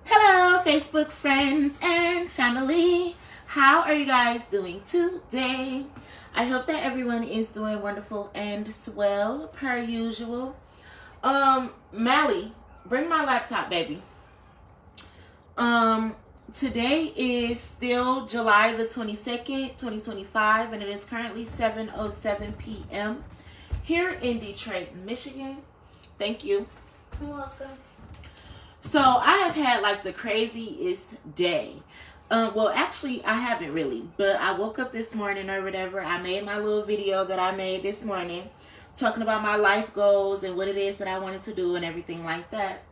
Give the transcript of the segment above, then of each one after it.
Hello, Facebook friends and family. How are you guys doing today? I hope that everyone is doing wonderful and swell per usual. Mally, bring my laptop, baby. Um, Today is still July the 22nd, 2025, and it is currently 7:07 p.m. here in Detroit, Michigan. Thank you. You're welcome. So I have had like the craziest day. Well, actually, I haven't really, but I woke up this morning or whatever. I made my little video that I made this morning talking about my life goals and what it is that I wanted to do and everything like that.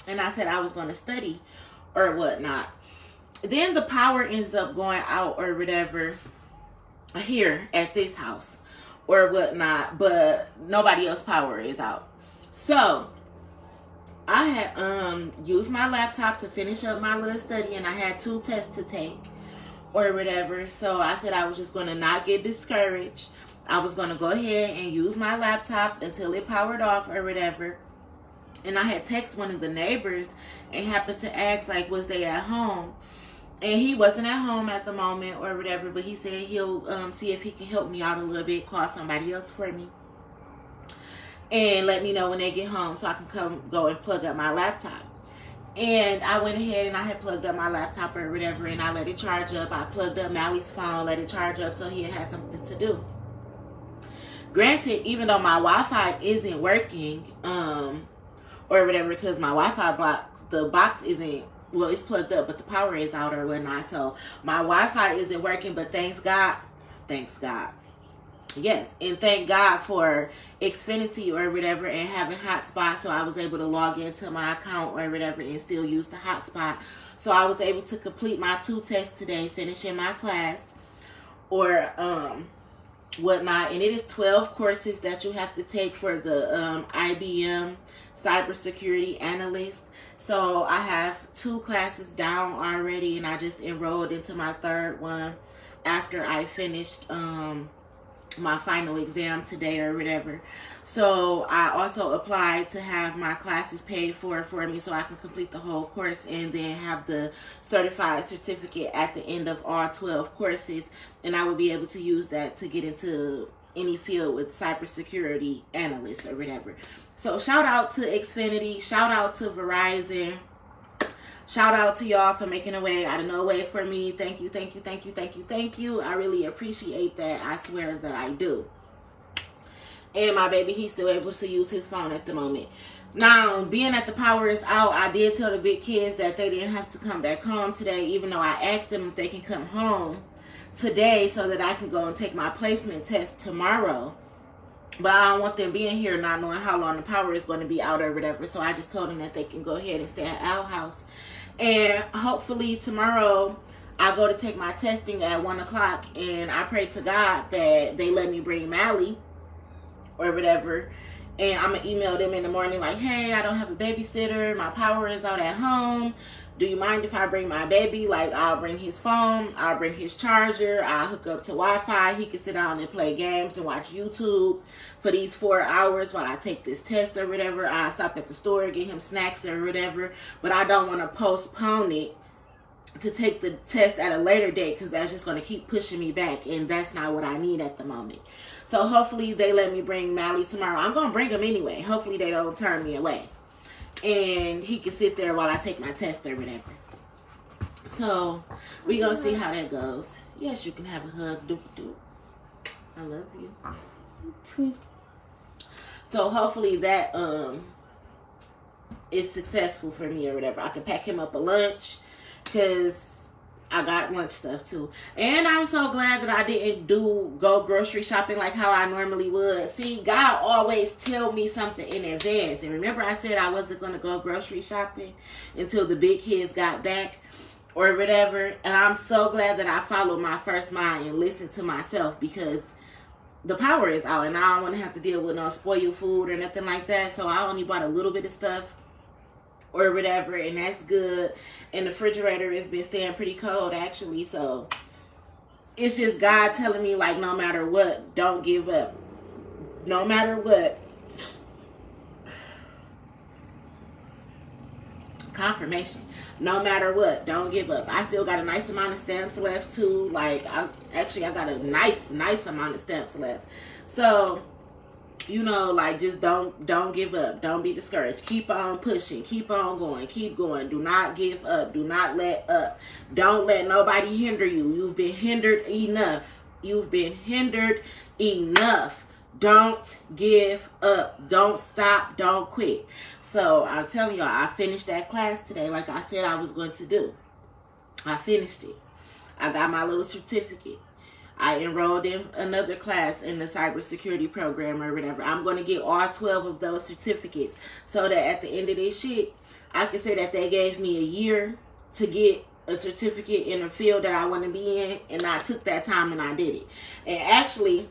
And I said I was going to study or whatnot. Then the power ends up going out or whatever here at this house or whatnot, but nobody else's power is out. So I had used my laptop to finish up my little study, and I had 2 tests to take or whatever. So I said I was just going to not get discouraged. I was going to go ahead and use my laptop until it powered off or whatever. And I had texted one of the neighbors and happened to ask, like, was they at home? And he wasn't at home at the moment or whatever, but he said he'll see if he can help me out a little bit, call somebody else for me, and let me know when they get home so I can go and plug up my laptop. And I went ahead and I had plugged up my laptop or whatever, and I let it charge up. I plugged up Mally's phone, let it charge up so he had something to do. Granted, even though my Wi-Fi isn't working, or whatever, because my Wi-Fi box, the box isn't, well, it's plugged up, but the power is out or whatnot. So my Wi-Fi isn't working, but thanks God. Yes, and thank God for Xfinity or whatever and having hotspot, so I was able to log into my account or whatever and still use the hotspot. So I was able to complete my 2 tests today, finishing my class or whatnot. And it is 12 courses that you have to take for the IBM cybersecurity analyst. So I have 2 classes down already, and I just enrolled into my 3rd one after I finished my final exam today or whatever. So I also applied to have my classes paid for me so I can complete the whole course and then have the certified certificate at the end of all 12 courses, and I will be able to use that to get into any field with cybersecurity analyst or whatever. So shout out to Xfinity, shout out to Verizon, shout out to y'all for making a way out of no way for me. Thank you, thank you, thank you, thank you, thank you. I really appreciate that. I swear that I do. And my baby, he's still able to use his phone at the moment. Now, being that the power is out, I did tell the big kids that they didn't have to come back home today, even though I asked them if they can come home today so that I can go and take my placement test tomorrow. But I don't want them being here not knowing how long the power is going to be out or whatever. So I just told them that they can go ahead and stay at our house. And hopefully tomorrow I go to take my testing at 1 o'clock. And I pray to God that they let me bring Mally or whatever. And I'm going to email them in the morning like, hey, I don't have a babysitter. My power is out at home. Do you mind if I bring my baby? Like, I'll bring his phone. I'll bring his charger. I'll hook up to Wi-Fi. He can sit down and play games and watch YouTube for these 4 hours while I take this test or whatever. I'll stop at the store, get him snacks or whatever. But I don't want to postpone it to take the test at a later date because that's just going to keep pushing me back. And that's not what I need at the moment. So hopefully they let me bring Mally tomorrow. I'm going to bring him anyway. Hopefully they don't turn me away. And he can sit there while I take my test or whatever. So we're going to see how that goes. Yes, you can have a hug. Doop doop. I love you. So hopefully that is successful for me or whatever. I can pack him up a lunch because I got lunch stuff too. And I'm so glad that I didn't go grocery shopping like how I normally would. See, God always tell me something in advance. And remember I said I wasn't going to go grocery shopping until the big kids got back or whatever. And I'm so glad that I followed my first mind and listened to myself because the power is out and I don't want to have to deal with no spoiled food or nothing like that. So I only bought a little bit of stuff or whatever, and that's good. And the refrigerator has been staying pretty cold actually, so it's just God telling me like no matter what, don't give up. No matter what, Confirmation. No matter what, don't give up. I still got a nice amount of stamps left too. Like, I got a nice amount of stamps left. So, you know, like, just don't give up. Don't be discouraged. Keep on pushing. Keep on going. Keep going. Do not give up. Do not let up. Don't let nobody hinder you. You've been hindered enough. You've been hindered enough. Don't give up. Don't stop. Don't quit. So I'm telling y'all, I finished that class today like I said I was going to do. I finished it. I got my little certificate. I enrolled in another class in the cybersecurity program or whatever. I'm going to get all 12 of those certificates so that at the end of this shit, I can say that they gave me a year to get a certificate in a field that I want to be in, and I took that time and I did it. And actually,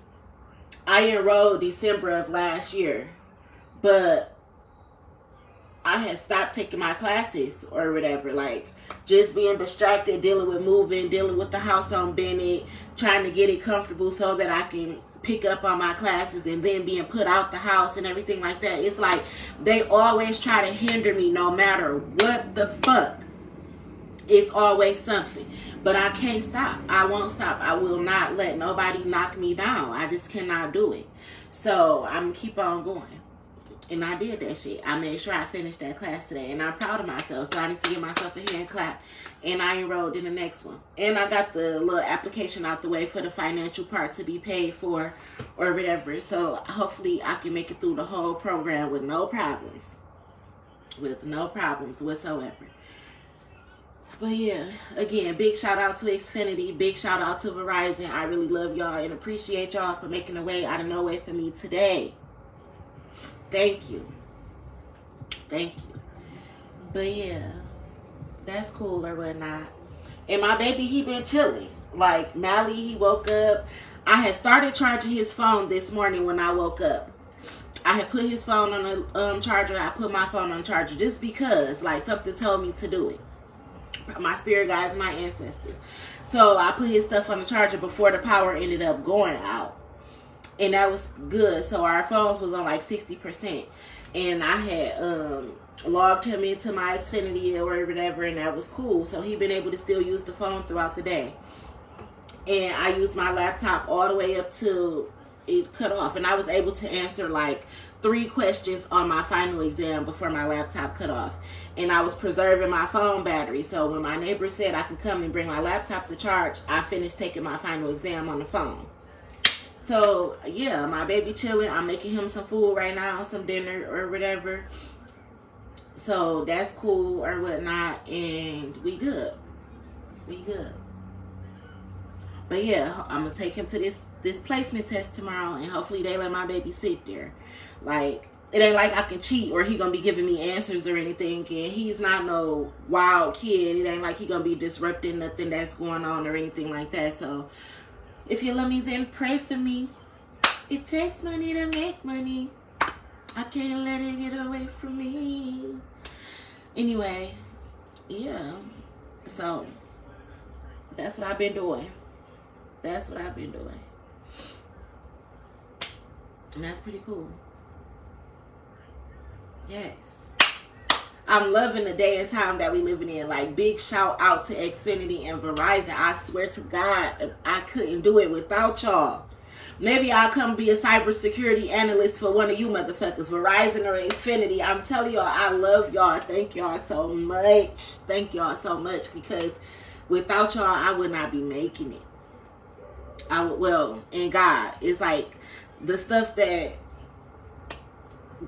I enrolled December of last year, but I had stopped taking my classes or whatever, like just being distracted, dealing with moving, dealing with the house on Bennett, trying to get it comfortable so that I can pick up on my classes, and then being put out the house and everything like that. It's like they always try to hinder me no matter what the fuck. It's always something. But I can't stop. I won't stop. I will not let nobody knock me down. I just cannot do it. So I'm going to keep on going. And I did that shit. I made sure I finished that class today. And I'm proud of myself. So I need to give myself a hand clap. And I enrolled in the next one. And I got the little application out the way for the financial part to be paid for or whatever. So hopefully I can make it through the whole program with no problems. With no problems whatsoever. But yeah, again, big shout out to Xfinity. Big shout out to Verizon. I really love y'all and appreciate y'all for making a way out of no way for me today. Thank you. Thank you. But yeah, that's cool or whatnot. And my baby, he been chilling. Like, Mally, he woke up. I had started charging his phone this morning when I woke up. I had put his phone on the charger. I put my phone on the charger just because, like, something told me to do it. My spirit guides, my ancestors. So I put his stuff on the charger before the power ended up going out. And that was good. So our phones was on like 60%. And I had logged him into my Xfinity or whatever, and that was cool. So he been able to still use the phone throughout the day. And I used my laptop all the way up till it cut off. And I was able to answer like 3 questions on my final exam before my laptop cut off. And I was preserving my phone battery. So when my neighbor said I could come and bring my laptop to charge, I finished taking my final exam on the phone. So yeah, my baby chilling. I'm making him some food right now, some dinner or whatever. So that's cool or whatnot. And we good. We good. But yeah, I'm going to take him to this placement test tomorrow. And hopefully they let my baby sit there. Like, it ain't like I can cheat or he gonna be giving me answers or anything. And he's not no wild kid. It ain't like he gonna be disrupting nothing that's going on or anything like that. So if you love me, then pray for me. It takes money to make money. I can't let it get away from me. Anyway, yeah. So that's what I've been doing. That's what I've been doing. And that's pretty cool. Yes. I'm loving the day and time that we living in. Like, big shout out to Xfinity and Verizon. I swear to God, I couldn't do it without y'all. Maybe I'll come be a cybersecurity analyst for one of you motherfuckers, Verizon or Xfinity. I'm telling y'all, I love y'all. Thank y'all so much. Thank y'all so much, because without y'all, I would not be making it. Well, and God, it's like the stuff that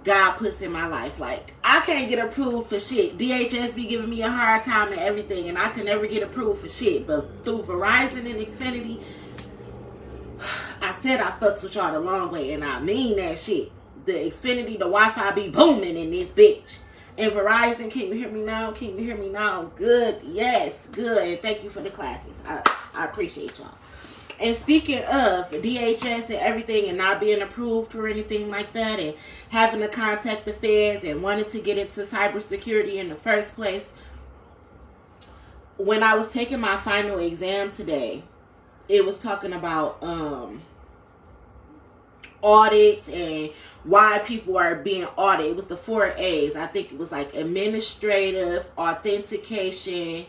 God puts in my life. Like, I can't get approved for shit. DHS be giving me a hard time and everything, and I can never get approved for shit. But through Verizon and Xfinity, I said I fucks with y'all the long way, and I mean that shit. The Xfinity, the Wi-Fi be booming in this bitch. And Verizon, can you hear me now? Can you hear me now? Good. Yes, good. And thank you for the classes. I appreciate y'all. And speaking of DHS and everything and not being approved or anything like that, and having to contact the feds and wanting to get into cybersecurity in the first place, when I was taking my final exam today, it was talking about audits and why people are being audited. It was the 4 A's. I think it was like administrative, authentication,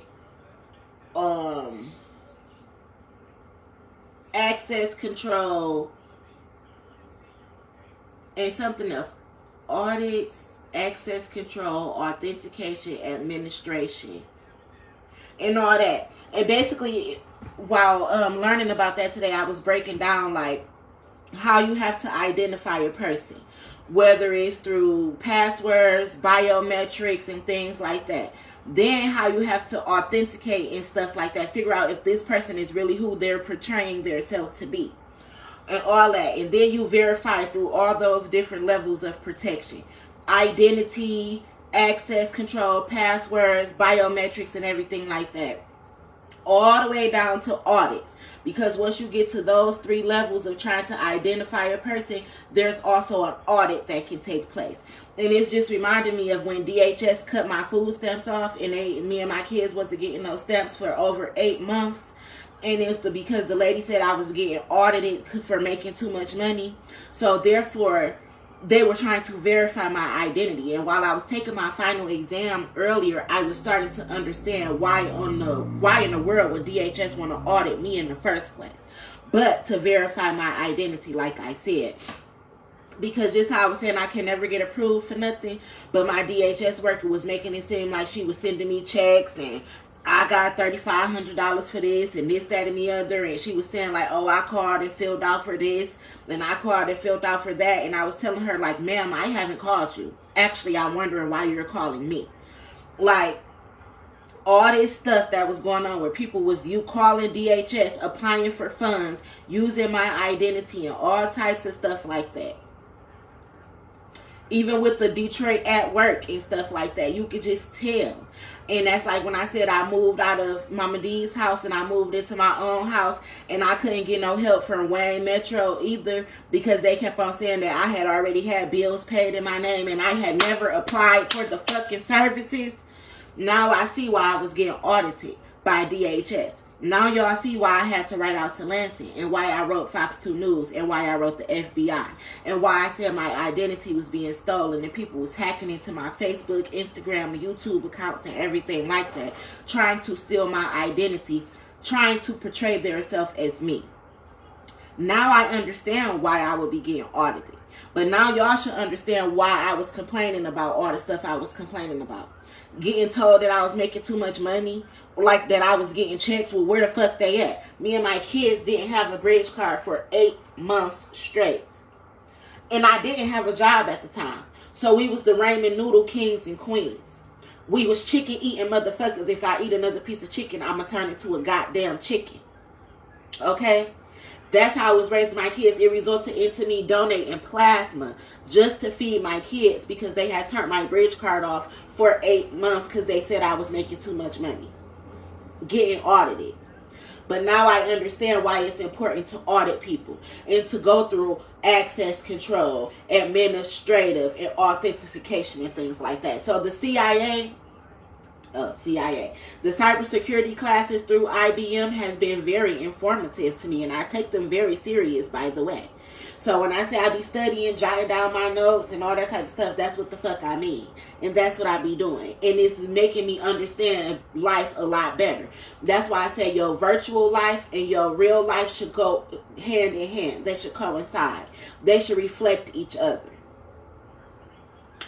access control, and something else. Audits, access control, authentication, administration, and all that. And basically, while learning about that today, I was breaking down like how you have to identify a person, whether it's through passwords, biometrics, and things like that. Then how you have to authenticate and stuff like that. Figure out if this person is really who they're portraying themselves to be. And all that. And then you verify through all those different levels of protection. Identity, access control, passwords, biometrics, and everything like that. All the way down to audits. Because once you get to those 3 levels of trying to identify a person, there's also an audit that can take place. And it's just reminding me of when DHS cut my food stamps off, and me and my kids wasn't getting those stamps for over 8 months. And it's because the lady said I was getting audited for making too much money. So therefore, they were trying to verify my identity. And while I was taking my final exam earlier, I was starting to understand why in the world would DHS want to audit me in the first place. But to verify my identity, like I said. Because just how I was saying, I can never get approved for nothing. But my DHS worker was making it seem like she was sending me checks and I got $3,500 for this and this, that, and the other. And she was saying like, oh, I called and filled out for this. And I called and filled out for that. And I was telling her like, ma'am, I haven't called you. Actually, I'm wondering why you're calling me. Like, all this stuff that was going on where people was calling DHS, applying for funds, using my identity and all types of stuff like that. Even with the Detroit at work and stuff like that, you could just tell. And that's like when I said I moved out of Mama D's house and I moved into my own house, and I couldn't get no help from Wayne Metro either, because they kept on saying that I had already had bills paid in my name and I had never applied for the fucking services. Now I see why I was getting audited by DHS. Now y'all see why I had to write out to Lansing, and why I wrote Fox 2 News, and why I wrote the FBI, and why I said my identity was being stolen and people was hacking into my Facebook, Instagram, and YouTube accounts and everything like that, trying to steal my identity, trying to portray themselves as me. Now I understand why I would be getting audited. But now y'all should understand why I was complaining about all the stuff I was complaining about. Getting told that I was making too much money, like that I was getting checks. Well, where the fuck they at? Me and my kids didn't have a bridge card for 8 months straight. And I didn't have a job at the time. So we was the ramen noodle kings and queens. We was chicken eating motherfuckers. If I eat another piece of chicken, I'ma turn into a goddamn chicken. Okay? That's how I was raising my kids. It resulted into me donating plasma just to feed my kids, because they had turned my bridge card off for 8 months because they said I was making too much money. Getting audited. But now I understand why it's important to audit people and to go through access control, administrative, and authentication and things like that. So the CIA, the cybersecurity classes through IBM has been very informative to me, and I take them very serious, by the way. So when I say I be studying, jotting down my notes and all that type of stuff, that's what the fuck I mean. And that's what I be doing. And it's making me understand life a lot better. That's why I say your virtual life and your real life should go hand in hand. They should coincide. They should reflect each other.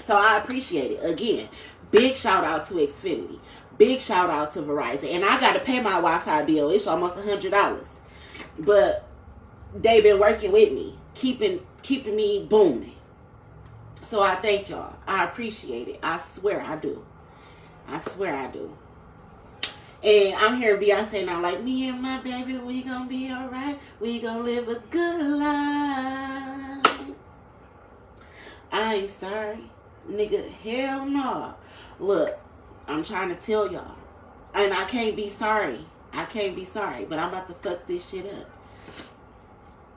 So I appreciate it. Again, big shout out to Xfinity. Big shout out to Verizon. And I got to pay my Wi-Fi bill. It's almost $100. But they've been working with me. Keeping me booming. So I thank y'all. I appreciate it. I swear I do. I swear I do. And I'm hearing Beyonce now, like, me and my baby, we gonna be alright. We gonna live a good life. I ain't sorry. Nigga, hell no. Look, I'm trying to tell y'all. And I can't be sorry. I can't be sorry. But I'm about to fuck this shit up.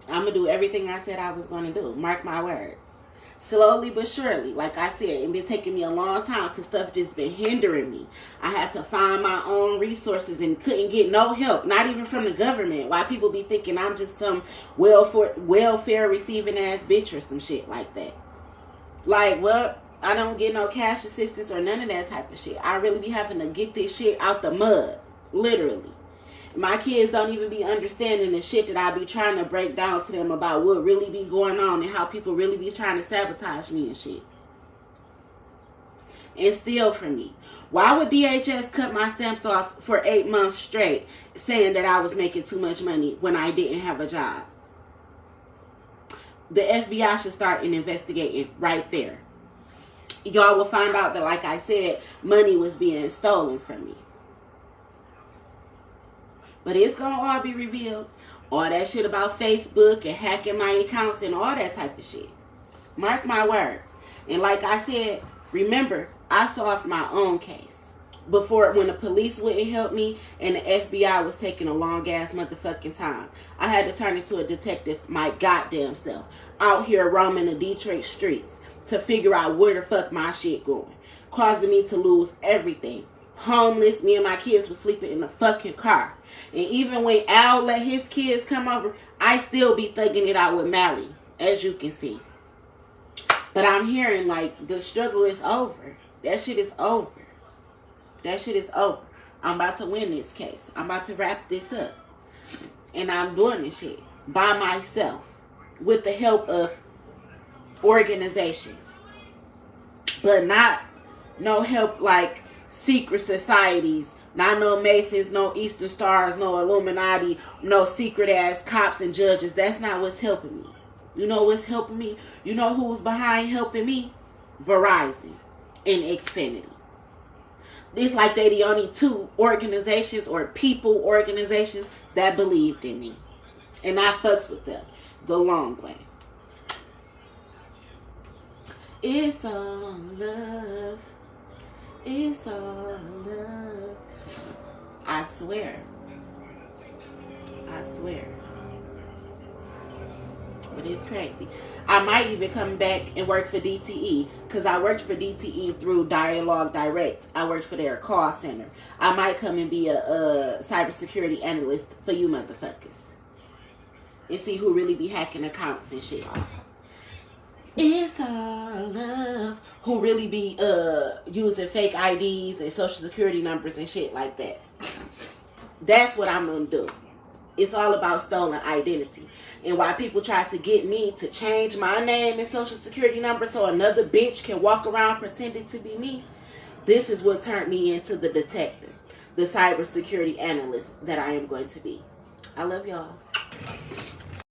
I'm going to do everything I said I was going to do. Mark my words. Slowly but surely, like I said, it been taking me a long time because stuff just been hindering me. I had to find my own resources and couldn't get no help, not even from the government. Why people be thinking I'm just some welfare receiving ass bitch or some shit like that. Like, well, I don't get no cash assistance or none of that type of shit. I really be having to get this shit out the mud, literally. My kids don't even be understanding the shit that I be trying to break down to them about what really be going on and how people really be trying to sabotage me and shit. And steal from me. Why would DHS cut my stamps off for 8 months straight saying that I was making too much money when I didn't have a job? The FBI should start an investigation right there. Y'all will find out that, like I said, money was being stolen from me. But it's going to all be revealed. All that shit about Facebook and hacking my accounts and all that type of shit. Mark my words. And like I said, remember, I solved my own case. Before, when the police wouldn't help me and the FBI was taking a long ass motherfucking time. I had to turn into a detective my goddamn self. Out here roaming the Detroit streets to figure out where the fuck my shit going. Causing me to lose everything. Homeless, me and my kids were sleeping in the fucking car. And even when Al let his kids come over, I still be thugging it out with Mally, as you can see. But I'm hearing like the struggle is over. That shit is over. That shit is over. I'm about to win this case. I'm about to wrap this up. And I'm doing this shit by myself with the help of organizations. But not no help like secret societies, not no Masons, no Eastern Stars, no Illuminati, no secret ass cops and judges. That's not what's helping me. You know what's helping me? You know who's behind helping me? Verizon and Xfinity. It's like they the only two organizations or people organizations that believed in me. And I fucks with them the long way. It's all love. It's all love. I swear. I swear. But it's crazy. I might even come back and work for DTE. Because I worked for DTE through Dialogue Direct. I worked for their call center. I might come and be a cybersecurity analyst for you motherfuckers. And see who really be hacking accounts and shit. It's all love. Who really be using fake IDs and social security numbers and shit like that. That's what I'm going to do. It's all about stolen identity. And why people try to get me to change my name and social security number so another bitch can walk around pretending to be me. This is what turned me into the detective. The cybersecurity analyst that I am going to be. I love y'all.